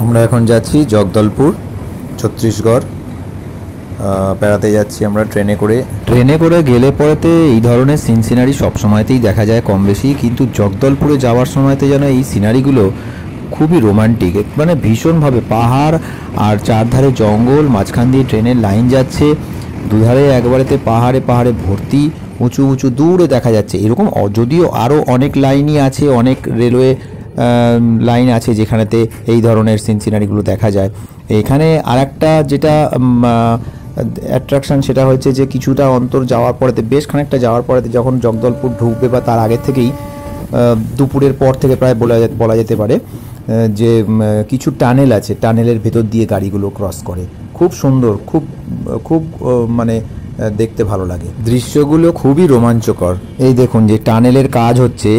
আমরা এখন যাচ্ছি জগদলপুর, ছত্তিশগড়। বেড়াতে যাচ্ছি আমরা ট্রেনে করে। ট্রেনে করে গেলে পরেতে এই ধরনের সিনারি সবসময়তেই দেখা যায় কম বেশি, কিন্তু জগদলপুরে যাওয়ার সময়তে যেন এই সিনারিগুলো খুবই রোমান্টিক, মানে ভীষণভাবে পাহাড় আর চারধারে জঙ্গল, মাঝখান দিয়ে ট্রেনের লাইন যাচ্ছে, দুধারে একবারেতে পাহাড়ে পাহাড়ে ভর্তি, উঁচু উঁচু দূরে দেখা যাচ্ছে। এরকম যদিও আরও অনেক লাইনই আছে, অনেক রেলওয়ে লাইন আছে যেখানেতে এই ধরনের সিনারিগুলো দেখা যায়। এখানে আরেকটা যেটা অ্যাট্রাকশন সেটা হচ্ছে যে কিছুটা অন্তর যাওয়ার পরেতে, বেশ খানিকটা যাওয়ার পরেতে যখন জগদলপুর ঢুকবে বা তার আগে থেকেই দুপুরের পর থেকে প্রায় বলা যেতে পারে যে কিছু টানেল আছে, টানেলের ভেতর দিয়ে গাড়িগুলো ক্রস করে। খুব সুন্দর, খুব খুব মানে দেখতে ভালো লাগে। দৃশ্যগুলো খুবই রোমাঞ্চকর। এই দেখুন যে টানেলের কাজ হচ্ছে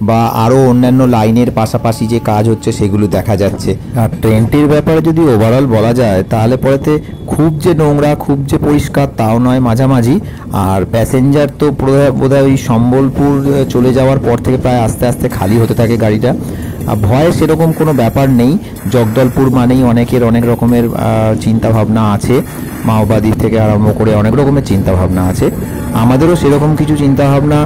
বা আরও অন্যান্য লাইনের পাশাপাশি যে কাজ হচ্ছে সেগুলো দেখা যাচ্ছে। আর ট্রেনটির ব্যাপারে যদি ওভারঅল বলা যায় তাহলে পরেতে খুব যে নোংরা, খুব যে পরিষ্কার তাও নয়, মাঝামাঝি। আর প্যাসেঞ্জার তো বোধহয় ওই সম্বলপুর চলে যাওয়ার পর থেকে প্রায় আস্তে আস্তে খালি হতে থাকে গাড়িটা। ভয়ে সেরকম কোনো ব্যাপার নেই। জগদলপুর মানেই অনেকের অনেক রকমের চিন্তাভাবনা আছে, মাওবাদী থেকে আরম্ভ করে অনেক রকমের চিন্তাভাবনা আছে। আমাদেরও সেরকম কিছু চিন্তাভাবনা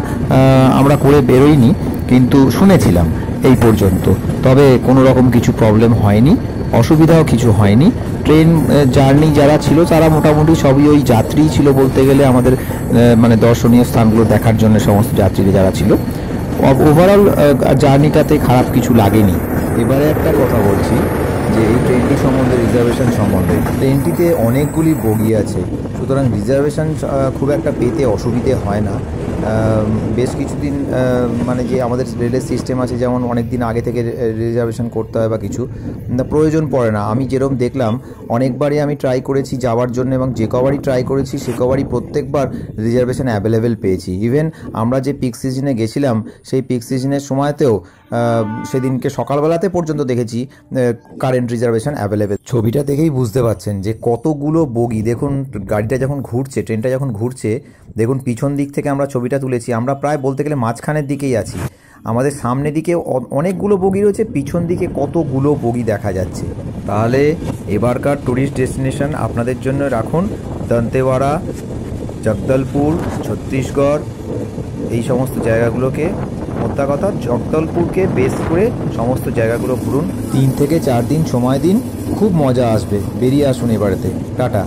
আমরা করে বেরোইনি, কিন্তু শুনেছিলাম এই পর্যন্ত। তবে কোনো রকম কিছু প্রবলেম হয়নি, অসুবিধাও কিছু হয়নি। ট্রেন জার্নি যারা ছিল তারা মোটামুটি সবই ওই যাত্রী ছিল বলতে গেলে, আমাদের মানে দর্শনীয় স্থানগুলো দেখার জন্য সমস্ত যাত্রীরা যারা ছিল। ওভারঅল জার্নিটাতে খারাপ কিছু লাগেনি। এবারে একটা কথা বলছি যে এই ট্রেনটি সম্বন্ধে, রিজার্ভেশন সম্বন্ধে। ট্রেনটিতে অনেকগুলি বগি আছে, সুতরাং রিজার্ভেশন খুব একটা পেতে অসুবিধে হয় না। বেশ কিছুদিন মানে যে আমাদের রেলের সিস্টেম আছে, যেমন অনেক দিন আগে থেকে রিজার্ভেশন করতে হয় বা কিছু প্রয়োজন পড়ে না। আমি যেরকম দেখলাম, অনেকবারই আমি ট্রাই করেছি যাওয়ার জন্য, এবং যে কবারই ট্রাই করেছি সে কবারই প্রত্যেকবার রিজার্ভেশন অ্যাভেলেবেল পেয়েছি। ইভেন আমরা যে পিক সিজনে গেছিলাম সেই পিক সিজনের সময়তেও সেদিনকে সকালবেলাতে পর্যন্ত দেখেছি কারেন্ট রিজার্ভেশন অ্যাভেলেবেল। ছবিটা দেখেই বুঝতে পারছেন যে কতগুলো বগি। দেখুন গাড়িটা যখন ঘুরছে, ট্রেনটা যখন ঘুরছে, দেখুন পিছন দিক থেকে আমরা ছবিটা তুলেছি, আমরা প্রায় বলতে গেলে মাঝখানের দিকেই আছি। আমাদের সামনে দিকে অনেকগুলো বগি রয়েছে, পিছন দিকে কতগুলো বগি দেখা যাচ্ছে। তাহলে এবারকার ট্যুরিস্ট ডেস্টিনেশন আপনাদের জন্য রাখুন দন্তেওয়াড়া, জগদলপুর, ছত্তিশগড়, এই সমস্ত জায়গাগুলোকে। মোদ্দা কথা, জগদলপুরকে বেস করে সমস্ত জায়গাগুলো ঘুরুন। 3 থেকে 4 দিন সময় দিন, খুব মজা আসবে। বেরিয়ে আসুন এবারেতে। টাটা।